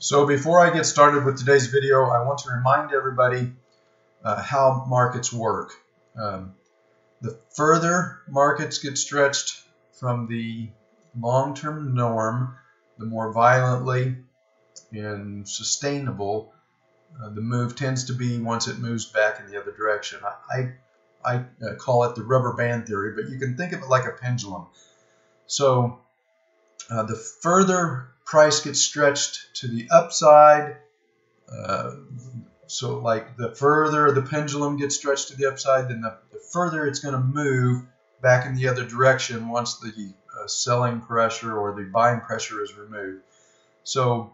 So before I get started with today's video, I want to remind everybody how markets work. The further markets get stretched from the long-term norm, the more violently and sustainable the move tends to be once it moves back in the other direction. I call it the rubber band theory, but you can think of it like a pendulum. So the further price gets stretched to the upside, so like the further the pendulum gets stretched to the upside, then the further it's going to move back in the other direction once the selling pressure or the buying pressure is removed. So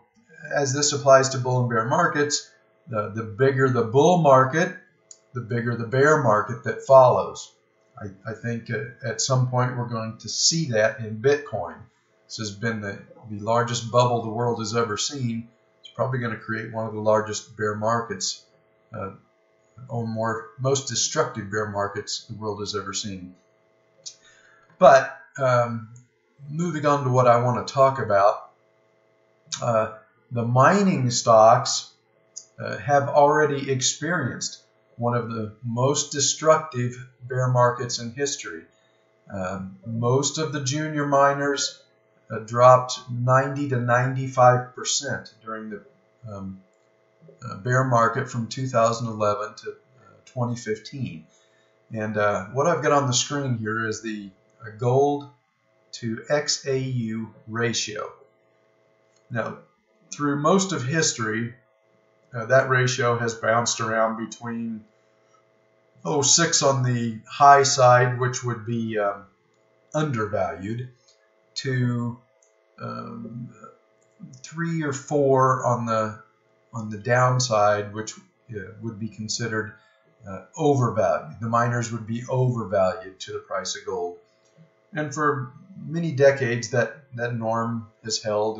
as this applies to bull and bear markets, the bigger the bull market, the bigger the bear market that follows. I think at some point we're going to see that in Bitcoin. This has been the largest bubble the world has ever seen. It's probably going to create one of the largest bear markets, or most destructive bear markets the world has ever seen. But moving on to what I want to talk about, the mining stocks have already experienced one of the most destructive bear markets in history. Most of the junior miners dropped 90 to 95% during the bear market from 2011 to 2015. And what I've got on the screen here is the gold to XAU ratio. Now, through most of history, that ratio has bounced around between 6 on the high side, which would be undervalued, to 3 or 4 on the downside, which would be considered overvalued. The miners would be overvalued to the price of gold. And for many decades, that norm has held,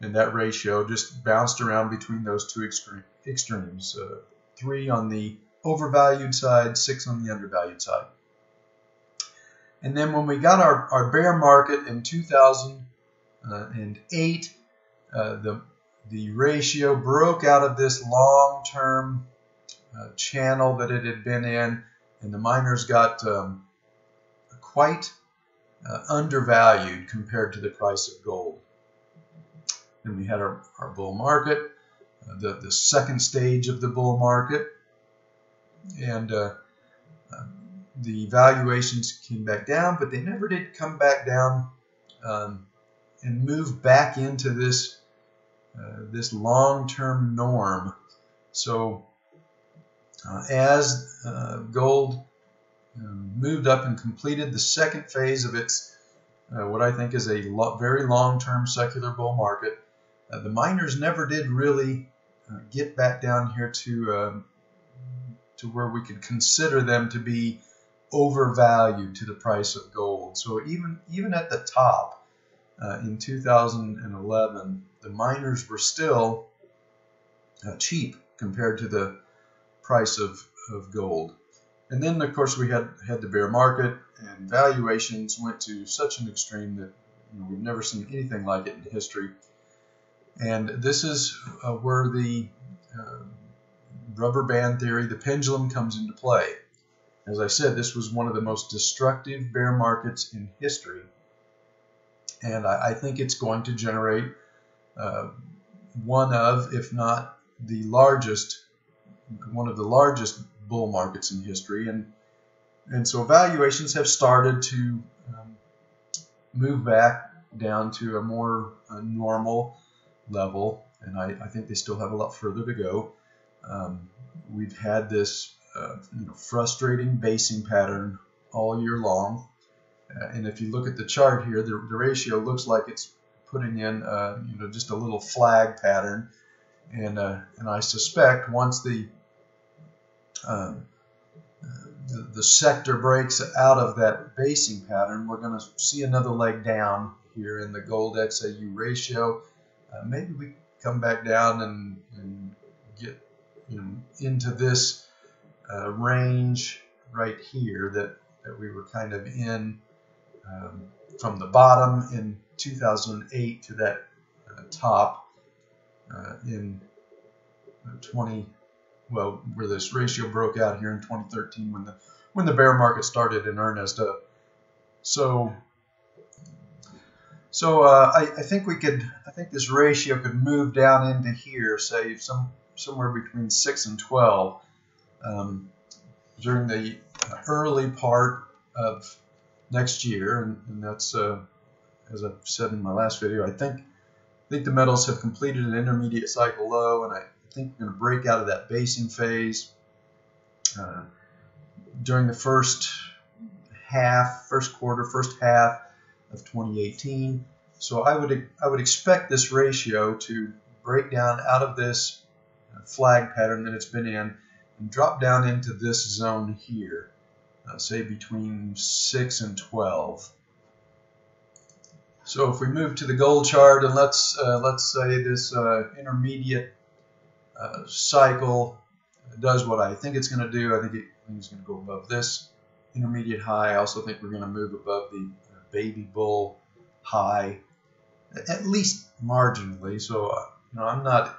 and that ratio just bounced around between those two extremes. 3 on the overvalued side, 6 on the undervalued side. And then when we got our bear market in 2008, the ratio broke out of this long-term channel that it had been in, and the miners got quite undervalued compared to the price of gold. Then we had our bull market, the second stage of the bull market, and the valuations came back down, but they never did come back down and move back into this long-term norm. So as gold moved up and completed the second phase of its what I think is a very long-term secular bull market, the miners never did really get back down here to where we could consider them to be overvalued to the price of gold. So even at the top in 2011, the miners were still cheap compared to the price of gold. And then of course we had the bear market, and valuations went to such an extreme that we've never seen anything like it in history. And this is where the rubber band theory, the pendulum, comes into play. As I said, this was one of the most destructive bear markets in history, and I think it's going to generate one of, if not the largest, one of the largest bull markets in history. And so valuations have started to move back down to a more normal level, and I think they still have a lot further to go. We've had this frustrating basing pattern all year long, and if you look at the chart here, the ratio looks like it's putting in just a little flag pattern, and I suspect once the sector breaks out of that basing pattern, we're going to see another leg down here in the gold XAU ratio. Maybe we come back down and get into this range right here that we were kind of in from the bottom in 2008 to that top in 20, well, where this ratio broke out here in 2013 when the bear market started in earnest. I think I think this ratio could move down into here, say somewhere between 6 and 12 during the early part of next year, and that's as I've said in my last video. I think the metals have completed an intermediate cycle low, and I think we're going to break out of that basing phase during the first half of 2018. So I would expect this ratio to break down out of this flag pattern that it's been in and drop down into this zone here, say between 6 and 12. So if we move to the gold chart, and let's say this intermediate cycle does what I think it's going to do. I think it's going to go above this intermediate high. I also think we're going to move above the baby bull high, at least marginally. So I'm not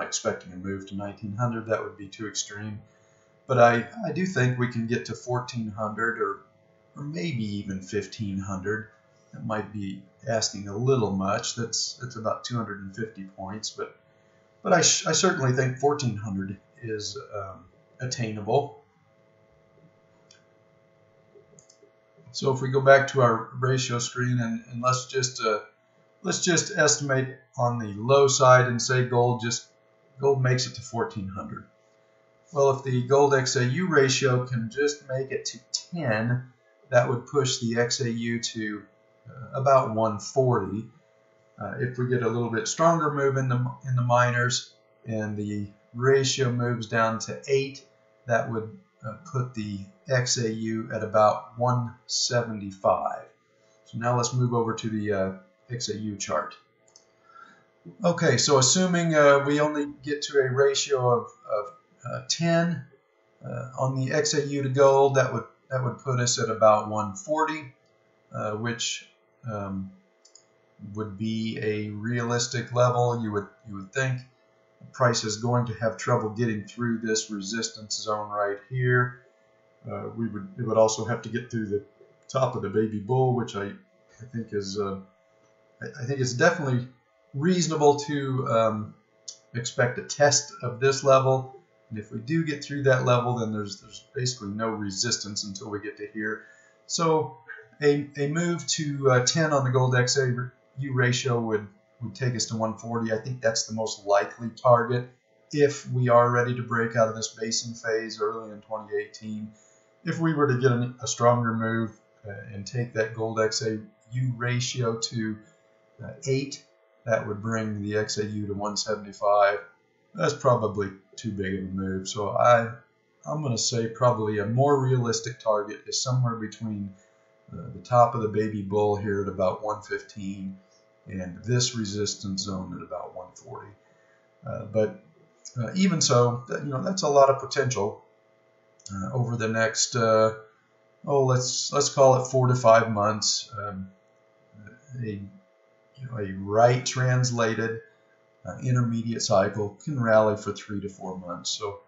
expecting a move to 1900. That would be too extreme. But I do think we can get to 1400 or maybe even 1500. That might be asking a little much. That's about 250 points, but I certainly think 1400 is attainable. So if we go back to our ratio screen and let's just estimate on the low side and say gold makes it to 1400. Well, if the gold XAU ratio can just make it to 10, that would push the XAU to about 140. If we get a little bit stronger move in the minors and the ratio moves down to 8, that would put the XAU at about 175. So now let's move over to the XAU chart. Okay, so assuming we only get to a ratio of 10 on the XAU to gold, that would put us at about 140, which would be a realistic level. You would think the price is going to have trouble getting through this resistance zone right here. It would also have to get through the top of the baby bull, which I think is definitely reasonable to expect a test of this level. And if we do get through that level, then there's basically no resistance until we get to here. So a move to 10 on the gold XAU ratio would take us to 140. I think that's the most likely target if we are ready to break out of this basing phase early in 2018. If we were to get a stronger move and take that gold XAU ratio to 8, that would bring the XAU to 175. That's probably too big of a move. So I'm going to say probably a more realistic target is somewhere between the top of the baby bull here at about 115 and this resistance zone at about 140. But even so, that's a lot of potential over the next let's call it 4 to 5 months. A right translated intermediate cycle can rally for 3 to 4 months. So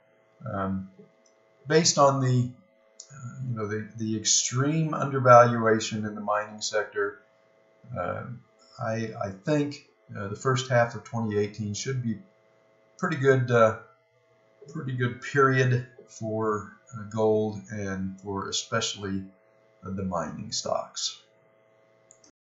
based on the extreme undervaluation in the mining sector, I think the first half of 2018 should be pretty good period for gold and for especially the mining stocks.